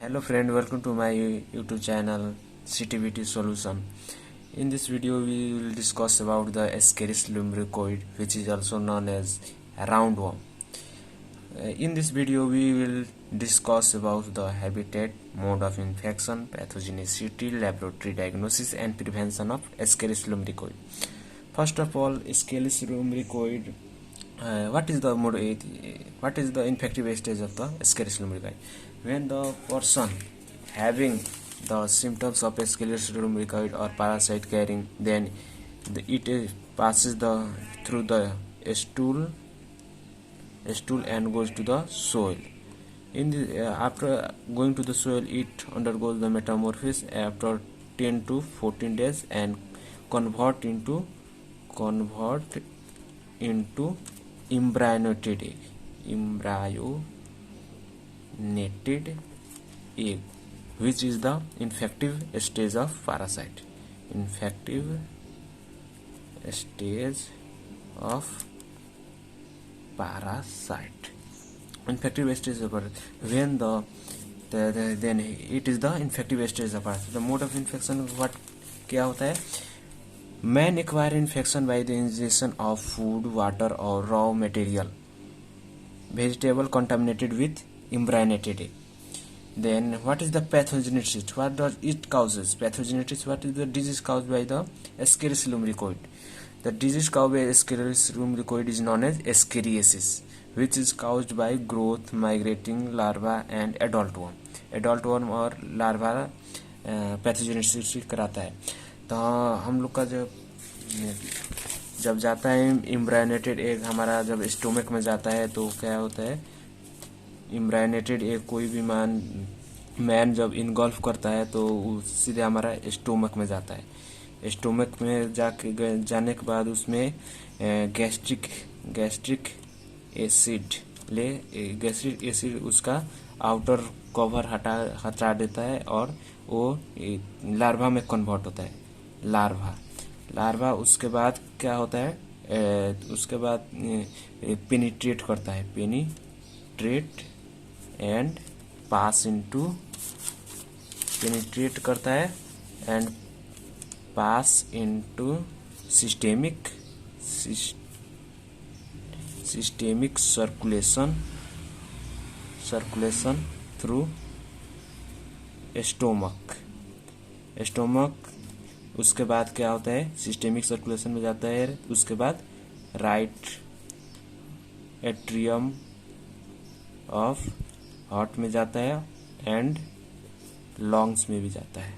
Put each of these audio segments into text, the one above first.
Hello friend, welcome to my YouTube channel CTVT Solution. In this video we will discuss about the Ascaris lumbricoid, which is also known as roundworm. In this video we will discuss about the habitat, mode of infection, pathogenicity, laboratory diagnosis and prevention of Ascaris lumbricoid. First of all, Ascaris lumbricoid. What is the infective stage of the Ascaris lumbricoid? When the person having the symptoms of Ascaris lumbricoid or parasite carrying, then it passes through the stool and goes to the soil. After going to the soil, it undergoes the metamorphosis after 10 to 14 days and convert into embryonated egg, which is the infective stage of parasite. Infective stage of parasite. Infective stage of parasite. When then it is the infective stage of parasite. The mode of infection क्या होता है? Man acquire infection by the ingestion of food, water or raw material, vegetable contaminated with embryonated egg. Then what is the pathogenesis? What does it causes? Pathogenesis, what is the disease caused by the Ascaris lumbricoid? The disease caused by Ascaris lumbricoid is known as Ascariasis, which is caused by growth, migrating larva and adult worm. Adult worm और larva pathogenesis कराता है. तो हम लोग का जब जाता है एम्ब्रायोनेटेड एग, हमारा जब स्टोमक में जाता है तो क्या होता है, एम्ब्रायोनेटेड एग कोई भी मैन जब इनगल्फ करता है तो सीधे हमारा स्टोमक में जाता है. स्टोमक में जाने के बाद उसमें गैस्ट्रिक एसिड उसका आउटर कवर हटा देता है और वो लार्वा में कन्वर्ट होता है. लार्वा उसके बाद क्या होता है, उसके बाद पेनिट्रेट करता है, penetrate and pass into, penetrate करता है and pass into systemic circulation through stomach. उसके बाद क्या होता है, सिस्टेमिक सर्कुलेशन में जाता है. उसके बाद राइट एट्रियम ऑफ हार्ट में जाता है एंड लंग्स में भी जाता है.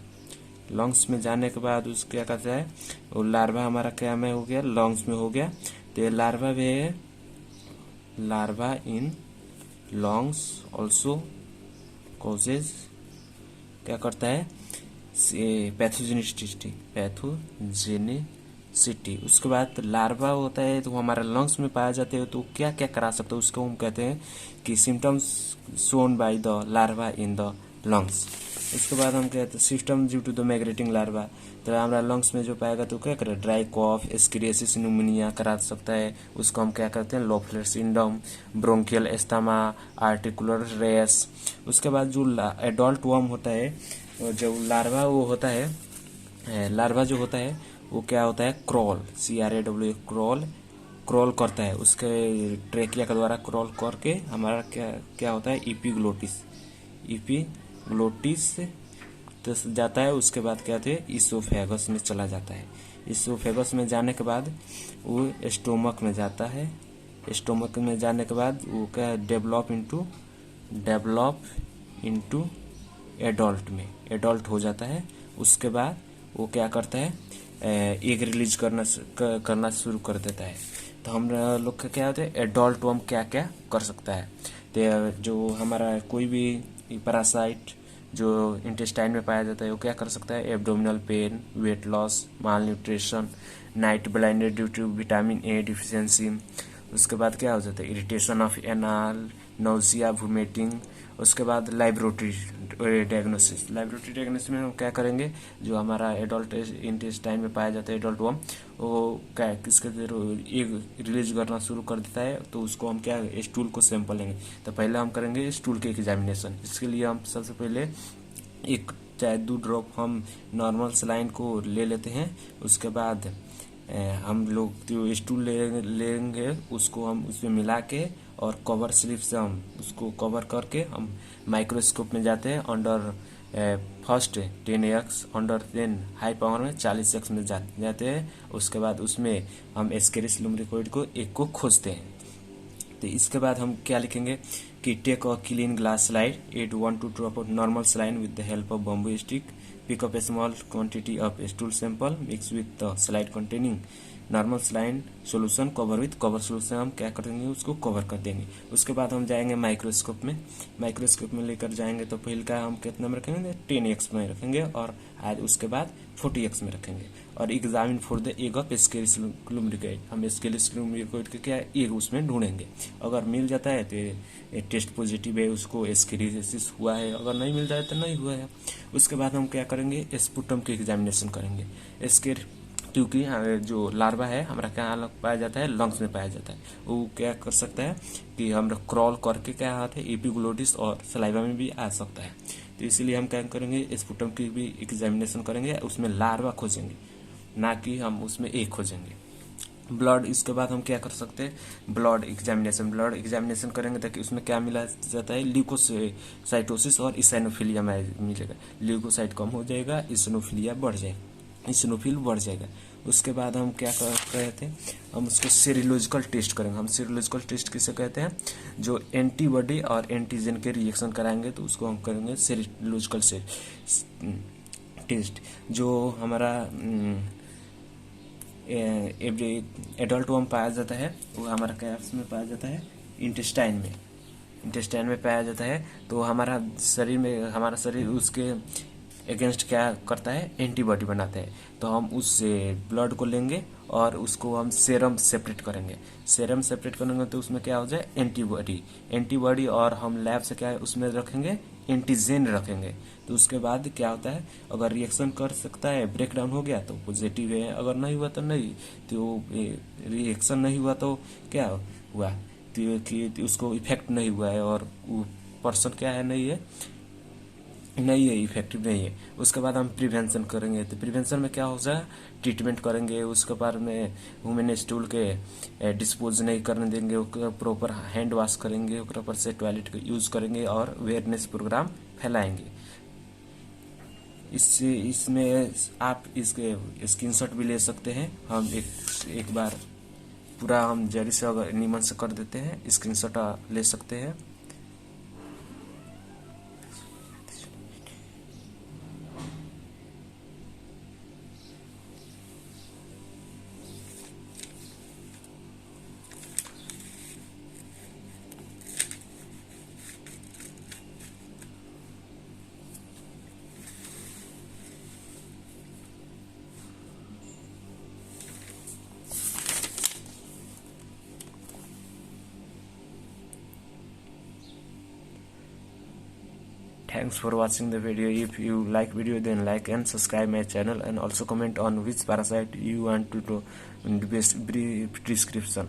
लंग्स में जाने के बाद उसके क्या कहता है, वो लार्वा हमारा क्या में हो गया, लंग्स में हो गया. तो ये larva in lungs also causes क्या करता है, पैथोजेनिसिटी. उसके बाद लार्वा होता है तो हमारा लंग्स में पाया जाते हैं. तो क्या क्या करा सकते हैं उसको हम कहते हैं कि symptoms shown by the larva in the lungs. उसके बाद हम कहते हैं system due to the migrating larva. तो हमारा लंग्स में जो पाएगा तो क्या करे, ड्राई कॉफ, एस्केरियासिस, न्यूमोनिया करा सकता है. उसको हम क्या करते हैं, Loeffler syndrome, bronchial asthma, articular race. उसके बाद जो एडल्ट वर्म होता है, जो लार्वा वो होता है, लार्वा जो होता है वो क्या होता है, क्रॉल, CRAW, क्रॉल करता है. उसके ट्रेकिया के द्वारा क्रॉल करके हमारा क्या होता है, इपीग्लोटिस तो जाता है. उसके बाद क्या होता है, इसोफेगस में चला जाता है. इसोफेगस में जाने के बाद वो स्टोमक में जाता है. स्टोमक में जाने के बाद वो क्या डेवलप इनटू एडल्ट हो जाता है. उसके बाद वो क्या करता है, एग रिलीज करना शुरू कर देता है. तो हम लोग का क्या होता है, एडल्ट वर्म क्या क्या कर सकता है. तो जो हमारा कोई भी पैरासाइट जो इंटेस्टाइन में पाया जाता है वो क्या कर सकता है, abdominal pain, weight loss, malnutrition, night blinded due to vitamin A deficiency. उसके बाद क्या हो जाता है, irritation of anal, nausea, vomiting उसके बाद लाइब्रेटरी डायग्नोसिस में हम क्या करेंगे, जो हमारा एडल्ट इंटेस्टाइन में पाया जाता है एडल्ट वर्म, वो क्या किसके एग रिलीज करना शुरू कर देता है, तो उसको हम क्या स्टूल को सैंपल लेंगे। तो पहले हम करेंगे स्टूल के एग्जामिनेशन। इसके लिए हम सबसे पहले एक चाहे 2 ड्रॉप हम नॉर्मल सलाइन को ले लेते हैं। उसके बाद हम लोग जो स्टूल लेंगे उसको हम उसमें मिला के और कवर स्लिप से हम उसको कवर करके हम माइक्रोस्कोप में जाते हैं। Under first 10x, under 10 high power में 40x में जाते हैं। उसके बाद उसमें हम एस्केरिस लुम्ब्रिकोइड को एक को खोजते हैं। तो इसके बाद हम क्या लिखेंगे कि take a clean glass slide, add 1-2 drop of normal saline with the help of bamboo stick, pick up a small quantity of stool sample, mix with the slide containing normal saline solution, cover with cover solution हम क्या करेंगे उसको cover कर देंगे। उसके बाद हम जाएंगे माइक्रोस्कोप में लेकर जाएंगे। तो पहले का हम कितना में रखेंगे 10x में रखेंगे और आज उसके बाद 40x में रखेंगे। और examine for the egg of Ascaris lumbricoides, हम एस्केरिस लुम्ब्रिकोइड के क्या एग उसमें ढूंढेंगे। अगर मिल जाता है तो टेस्ट पॉजिटिव है, उसको एस्केरिसिस हुआ है, अगर नहीं मिल जाए तो नहीं हुआ है। उसके बाद हम क्या करेंगे स्पुटम की एग्जामिनेशन करेंगे। क्योंकि जो लार्वा है हमारा क्या पाया जाता है लंग्स में पाया जाता है, वो क्या कर सकता है कि हम क्रॉल करके क्या आते हैं एपिग्लोटिस और सलाइवा में भी आ सकता है। तो इसीलिए हम क्या करेंगे स्पुटम की भी एग्जामिनेशन करेंगे, उसमें लार्वा खोजेंगे, ना कि हम उसमें एक खोजेंगे। ब्लड, इसके बाद हम क्या कर सकते हैं ब्लड एग्जामिनेशन करेंगे ताकि उसमें क्या मिला जाता है ल्यूकोसाइटोसिस और इसाइनोफिलिया मिलेगा। ल्यूकोसाइट कम हो जाएगा, इसिनोफिल बढ़ जाएगा। उसके बाद हम क्या कर रहे थे, हम उसको सीरोलॉजिकल टेस्ट करेंगे। हम सीरोलॉजिकल टेस्ट किसे कहते हैं, जो एंटीबॉडी और एंटीजन के रिएक्शन कराएंगे तो उसको हम करेंगे सीरोलॉजिकल टेस्ट। जो हमारा एडल्ट वर्म पाया जाता है वो हमारा कैप्स में पाया जाता है इंटेस्टाइन में पाया जाता है। तो हमारा शरीर उसके अगेंस्ट क्या करता है एंटीबॉडी बनाता है। तो हम उस ब्लड को लेंगे और उसको हम सेरम सेपरेट करेंगे तो उसमें क्या हो जाए एंटीबॉडी और हम लैब से क्या है उसमें रखेंगे एंटीजन रखेंगे। तो उसके बाद क्या होता है अगर रिएक्शन कर सकता है ब्रेकडाउन हो गया तो पॉजिटिव है, अगर नहीं हुआ तो नहीं। तो रिएक्शन नहीं हुआ तो क्या हुआ तो कि उसको इफेक्ट नहीं हुआ है और वो पर्सन क्या है नहीं है इफेक्टिव नहीं है। उसके बाद हम प्रिवेंशन करेंगे। तो प्रिवेंशन में क्या हो जाए ट्रीटमेंट करेंगे, उसके बाद में वुमेन स्टूल के डिस्पोज नहीं करने देंगे, प्रॉपर हैंड वॉश करेंगे, प्रॉपर से टॉयलेट का यूज करेंगे और अवेयरनेस प्रोग्राम फैलाएंगे। इसमें आप इसके स्क्रीनशॉट भी ले सकते हैं। हम एक बार पूरा हम जरी से अगर निमन से कर देते हैं स्क्रीनशॉट ले सकते हैं। Thanks for watching the video. If you like video then like and subscribe my channel and also comment on which parasite you want to do in the best brief description.